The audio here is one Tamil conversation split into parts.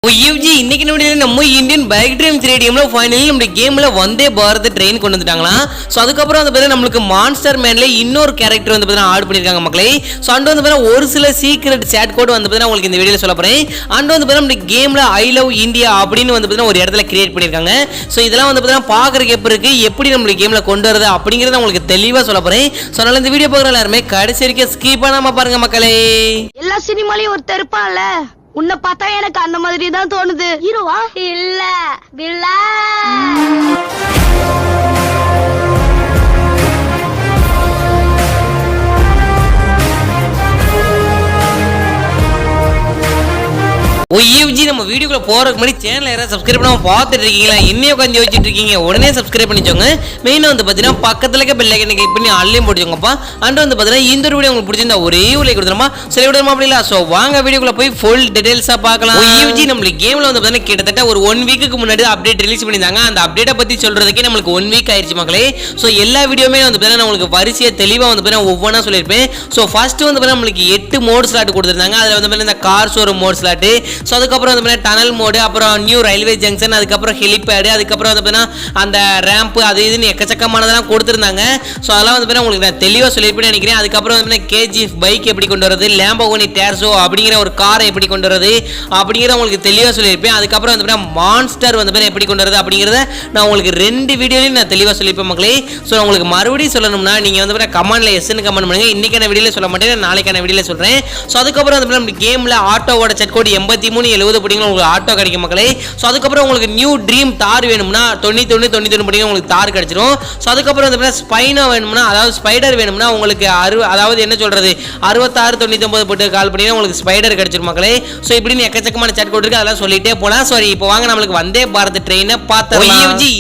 இன்னைக்கு நம்ம இந்தியன் பைக் ட்ரீம் 3Dல ஃபைனலி நம்ம கேம்ல வந்தே பாரத் ட்ரெயின் கொண்டு வந்துட்டாங்களா. சோ அதுக்கப்புறம் வந்து பார்த்தா நம்மளுக்கு மான்ஸ்டர் மேன்ல இன்னொரு கேரக்டர் வந்து பார்த்தா ஆட் பண்ணிருக்காங்க மக்களே. சோ அண்ட் வந்து பார்த்தா ஒரு சில சீக்ரெட் சாட் கோட் வந்து பார்த்தா உங்களுக்கு இந்த வீடியோல சொல்ல போறேன். அண்ட் வந்து பார்த்தா நம்ம கேம்ல ஐ லவ் இந்தியா அப்படின்னு வந்து பார்த்தா ஒரு இடத்துல கிரியேட் பண்ணிருக்காங்க. சோ இதெல்லாம் வந்து பார்த்தா பாக்குறதுக்கு எப்படி இருக்கு, எப்படி நம்ம கேம்ல கொண்டு வரது அப்படிங்கறத உங்களுக்கு தெளிவா சொல்ல போறேன். சோ அதனால இந்த வீடியோ பார்க்குற எல்லாரும் கடைசி வரைக்கும் ஸ்கிப் பண்ணாம பாருங்க மக்களே. எல்லா சினிமாலயும் ஒருத்தர் இருப்பான்ல, உன்னை பார்த்தா எனக்கு அந்த மாதிரி தான் தோணுது. ஹீரோவா இல்ல வில்லன். நம்ம வீடியோக்குள்ள போறதுக்கு முன்னாடி சேனலை யாராவது சப்ஸ்கிரைப் பண்ணாம பார்த்துட்டு இருக்கீங்களா? இன்னும் உட்காந்து யோசிச்சுட்டு இருக்கீங்க, உடனே சப்ஸ்கிரைப் பண்ணிச்சோங்க. மெயினா வந்து பாத்தீங்கன்னா பக்கத்துல இருக்க பெல் ஐகானை கிளிக் பண்ணி ஆல்லையும் போட்டுக்கோங்கப்பா. அண்ட் வந்து பாத்தீங்கன்னா இந்த ஒரு வீடியோ உங்களுக்கு பிடிச்சிருந்தா ஒரே ஒரு லைக் கொடுத்துருமா, சரி விடுமா அப்படி இல்ல. சோ வாங்க வீடியோக்குள்ள போய் ஃபுல் டீடைல்ஸா பார்க்கலாம். நம்மளுக்கு கேம்ல வந்து பாத்தீங்கன்னா கிட்டத்தட்ட ஒரு 1 வீக்குக்கு முன்னாடி அப்டேட் ரிலீஸ் பண்ணிருந்தாங்க. அந்த அப்டேட்டை பத்தி சொல்றதுக்கே நம்மளுக்கு 1 வீக் ஆயிருச்சு மக்களே. சோ எல்லா வீடியோமே வந்து பாத்தீங்கன்னா உங்களுக்கு வரிசையா தெளிவா வந்து பாத்தீங்கன்னா ஒவ்வொன்றா சொல்லியிருப்பேன். சோ ஃபர்ஸ்ட் வந்து பாத்தீங்கன்னா நம்மளுக்கு 8 மோட் ஸ்லாட் கொடுத்திருந்தாங்க. அதுல வந்து பாத்தீங்கன்னா இந்த car showroom mode slot, so அதுக்கப்புறம் வந்து டனல் மோடு, அப்புறம் நியூ ரயில்வே ஜங்ஷன், அதுக்கப்புறம் ஹெலிபேடு, அதுக்கப்புறம் வந்து அந்த ரேம்ப், அது இதுன்னு எக்கச்சக்கமானதெல்லாம் கொடுத்துருந்தாங்க. ஸோ அதெல்லாம் வந்து உங்களுக்கு நான் தெளிவாக சொல்லியிருப்பேன் நினைக்கிறேன். அதுக்கப்புறம் வந்து கேஜிஎஃப் பைக் எப்படி கொண்டு வரது, லேம்போகினி டேர்சோ அப்படிங்கிற ஒரு காரை எப்படி கொண்டு வரது அப்படிங்கிறத உங்களுக்கு தெளிவாக சொல்லியிருப்பேன். அதுக்கப்புறம் வந்து மான்ஸ்டர் வந்து எப்படி கொண்டு வரது அப்படிங்கிறத நான் உங்களுக்கு 2 வீடியோலையும் நான் தெளிவாக சொல்லியிருப்பேன் மக்களே. ஸோ உங்களுக்கு மறுபடியும் சொல்லணும்னா நீங்கள் வந்து கமெண்ட்ல எஸ்ன்னு கமெண்ட் பண்ணுங்க. இன்னைக்கான வீடியோவில் சொல்ல மாட்டேன், நாளைக்கான வீடியோவில் சொல்கிறேன். ஸோ அதுக்கப்புறம் வந்து நம்ம கேமில் ஆட்டோவோட செட் கோட் 8370 படிங்க உங்களுக்கு ஆட்டோ கிடைக்கும் மக்களே. ஸோ அதுக்கப்புறம் உங்களுக்கு நியூ ட்ரீம் தார் வேணும்னா 99 படிங்க உங்களுக்கு தார் கிடைச்சிரும். ஸோ அதுக்கப்புறம் வந்து ஸ்பைனோ வேணும்னா, அதாவது ஸ்பைடர் வேணும்னா உங்களுக்கு அதாவது என்ன சொல்றது 6699 போட்டு கால் பண்ணி உங்களுக்கு ஸ்பைடர் கிடைச்சிரும் மக்களே. ஸோ இப்படின்னு எக்கச்சக்கமான சாட் கோட் இருக்கு, அதெல்லாம் சொல்லிட்டே போலாம். சாரி இப்போ வாங்க நம்மளுக்கு வந்தே பாரத் ட்ரெயினை பார்த்தோம்.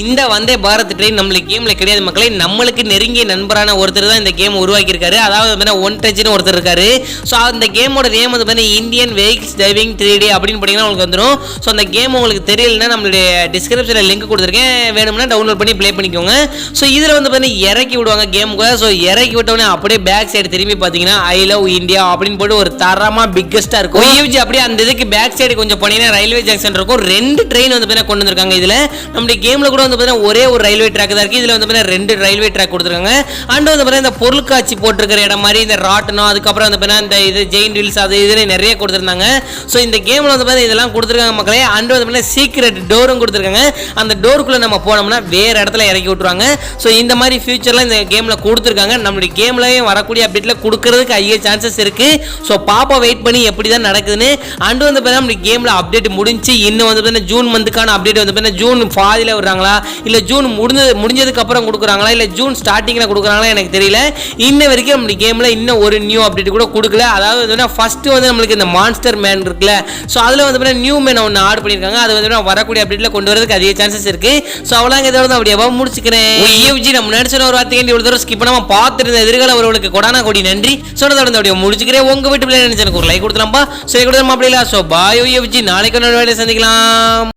இந்த வந்தே பாரத் ட்ரெயின் நம்மளுக்கு கேம்ல கிடையாது மக்களே. நம்மளுக்கு நெருங்கிய நண்பரான ஒருத்தர் தான் இந்த கேம் உருவாக்கி இருக்காரு. அதாவது ஒன் டச்னு ஒருத்தர் இருக்காரு. ஸோ அந்த கேமோட நேம் வந்து இந்தியன் வெஹிக்கிள்ஸ் டிரைவிங் 3D அப்படின்னு பண்ணீங்கன்னா உங்களுக்கு வந்துடும். ஸோ அந்த கேம் உங்களுக்கு தெரியலன்னா நம்மளுடைய டிஸ்கிரிப்ஷனில் லிங்க் கொடுத்துருக்கேன், வேணும்னா டவுன்லோட் பண்ணி ப்ளே பண்ணிக்கோங்க. ஸோ இதில் வந்து பார்த்தீங்கன்னா இறக்கி விடுவாங்க கேமுக்கு. ஸோ இறக்கி விட்டோடனே அப்படியே பேக் சைடு திரும்பி பார்த்தீங்கன்னா ஐ லவ் இந்தியா அப்படின்னு போட்டு ஒரு தரமாக பிக்கஸ்ட்டாக இருக்கும். அப்படியே அந்த இதுக்கு பேக் சைடு கொஞ்சம் போனீங்கன்னா ரயில்வே ஜங்ஷன் இருக்கும். 2 ட்ரெயின் வந்து பார்த்தீங்கன்னா கொண்டு வந்திருக்காங்க. இதில் நம்மளுடைய கேமில் கூட வந்து பார்த்தீங்கன்னா ஒரே ஒரு ரயில்வே ட்ராக் தான் இருக்குது. இதில் வந்து பார்த்தீங்கன்னா 2 ரயில்வே ட்ராக் கொடுத்துருக்காங்க. அண்ட் வந்து பார்த்தீங்கன்னா இந்த பொருட்காட்சி போட்டிருக்கிற இடம் மாதிரி இந்த ராட்டனம், அதுக்கப்புறம் வந்து பார்த்தீங்கன்னா இந்த இது ஜெயின் ரீல்ஸ், அது இதுன்னு நிறைய கொடுத்துருந்தாங்க. ஸோ இந்த கேமில் வந்து பார்த்தீங்கன்னா இதெல்லாம் கொடுத்துருக்காங்க மக்களே. அண்ட் வந்து சீக்ரெட் டோரும் கொடுத்துருக்காங்க. அந்த டோருக்குள்ள நம்ம போனோம்னா வேற இடத்துல இறக்கி விட்டுருவாங்க. ஸோ இந்த மாதிரி ஃபியூச்சர்லாம் இந்த கேம்ல கொடுத்துருக்காங்க. நம்மளுடைய கேம்லயும் வரக்கூடிய அப்டேட்ல கொடுக்கறதுக்கு அதிக சான்சஸ் இருக்கு. ஸோ பாப்பா வெயிட் பண்ணி எப்படி தான் நடக்குதுன்னு. அண்ட் வந்து நம்ம கேம்ல அப்டேட் முடிஞ்சு இன்னும் வந்து ஜூன் மந்த்துக்கான அப்டேட் வந்து ஜூன் பாதியில விடுறாங்களா, இல்ல ஜூன் முடிஞ்சதுக்கு அப்புறம் கொடுக்குறாங்களா, இல்ல ஜூன் ஸ்டார்டிங்ல கொடுக்குறாங்களா எனக்கு தெரியல. இன்ன வரைக்கும் நம்ம கேம்ல இன்னும் ஒரு நியூ அப்டேட் கூட கொடுக்கல. அதாவது ஃபர்ஸ்ட் வந்து நம்மளுக்கு இந்த மான்ஸ்டர் மேன் இருக்குல்ல, ஸோ அதுல வந்து நியூ மேன் ஒன்று ஆட் பண்ணிருக்காங்க. அது வந்து வரக்கூடிய அப்டேட்ல கொண்டு வரதுக்கு அதிக சான்சஸ் இருக்கு. சோ அவளாங்க இதோட அப்படியே முடிச்சுக்கிறேன். நம்ம நடிச்ச ஒரு வார்த்தைக்கு இவ்வளவு தூரம் ஸ்கிப் பண்ணாம பார்த்துருந்த எதிர்கால அவர்களுக்கு கொடானா கொடி நன்றி. சொன்னதோட அப்படியே முடிச்சுக்கிறேன். உங்க வீட்டு பிள்ளை நினைச்சு ஒரு லைக் கொடுத்துலாம்பா. சரி கொடுத்துலாம் அப்படி இல்ல. சோ பாய் நாளைக்கு சந்திக்கலாம்.